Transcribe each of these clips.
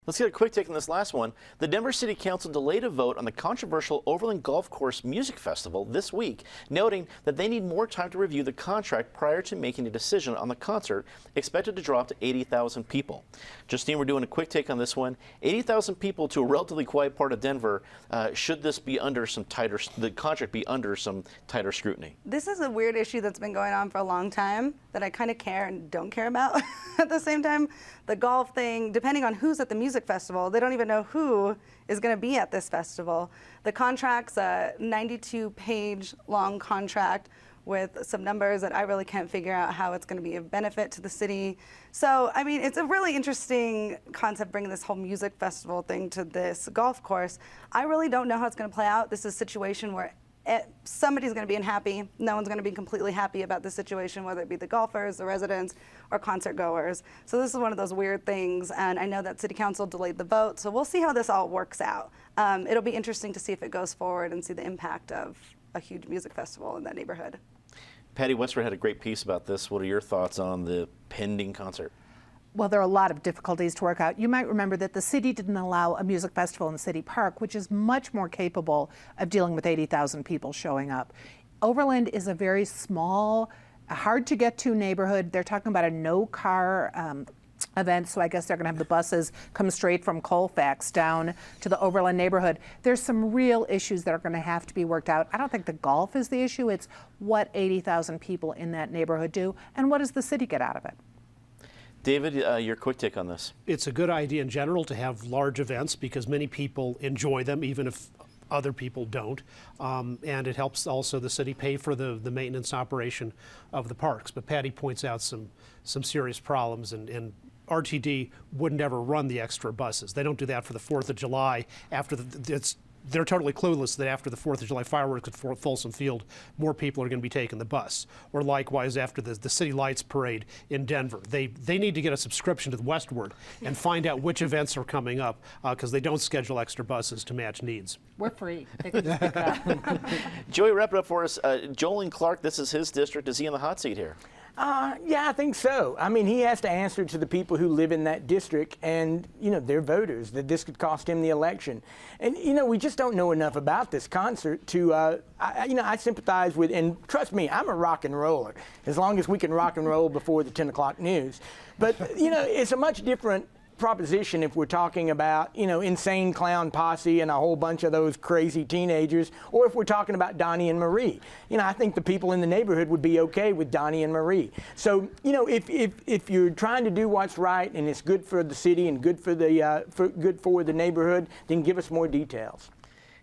Let's get a quick take on this last one. The Denver City Council delayed a vote on the controversial Overland Golf Course Music Festival this week, noting that they need more time to review the contract prior to making a decision on the concert, expected to draw up to 80,000 people. Justine, we're doing a quick take on this one. 80,000 people to a relatively quiet part of Denver. Should this be under some tighter, the contract be under some tighter scrutiny? This is a weird issue that's been going on for a long time that I kind of care and don't care about at the same time. The golf thing, depending on who's at the music festival, they don't even know who is going to be at this festival. The contract's a 92-page long contract with some numbers that I really can't figure out how it's going to be of benefit to the city. So, I mean, it's a really interesting concept bringing this whole music festival thing to this golf course. I really don't know how it's going to play out. This is a situation where somebody's going to be unhappy. No one's going to be completely happy about the situation, whether it be the golfers, the residents, or concert goers. So this is one of those weird things, and I know that City Council delayed the vote, so we'll see how this all works out. It'll be interesting to see if it goes forward and see the impact of a huge music festival in that neighborhood. Patty Westford had a great piece about this. What are your thoughts on the pending concert? Well, there are a lot of difficulties to work out. You might remember that the city didn't allow a music festival in the city park, which is much more capable of dealing with 80,000 people showing up. Overland is a very small, hard to get to neighborhood. They're talking about a no-car event, so I guess they're going to have the buses come straight from Colfax down to the Overland neighborhood. There's some real issues that are going to have to be worked out. I don't think the golf is the issue. It's what 80,000 people in that neighborhood do, and what does the city get out of it? David, your quick take on this. It's a good idea in general to have large events because many people enjoy them, even if other people don't. And it helps also the city pay for the maintenance operation of the parks. But Patty points out some serious problems, and RTD wouldn't ever run the extra buses. They don't do that for the 4th of July after they're totally clueless that after the 4th of July fireworks at Folsom Field, more people are going to be taking the bus. Or likewise, after the City Lights Parade in Denver. They need to get a subscription to the Westward and find out which events are coming up because they don't schedule extra buses to match needs. We're free. They can just pick it up. Joey, wrap it up for us. Joel Clark, this is his district. Is he in the hot seat here? Yeah, I think so. I mean, he has to answer to the people who live in that district and, you know, their voters, that this could cost him the election. And, you know, we just don't know enough about this concert to, I sympathize with, and trust me, I'm a rock and roller, as long as we can rock and roll before the 10 o'clock news. But, you know, it's a much different proposition if we're talking about, you know, Insane Clown Posse and a whole bunch of those crazy teenagers, or if we're talking about Donnie and Marie. You know, I think the people in the neighborhood would be okay with Donnie and Marie. So, you know, if you're trying to do what's right and it's good for the city and good for the neighborhood, then give us more details.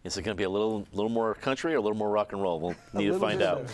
Is it going to be a little more country or a little more rock and roll? We'll need to find out.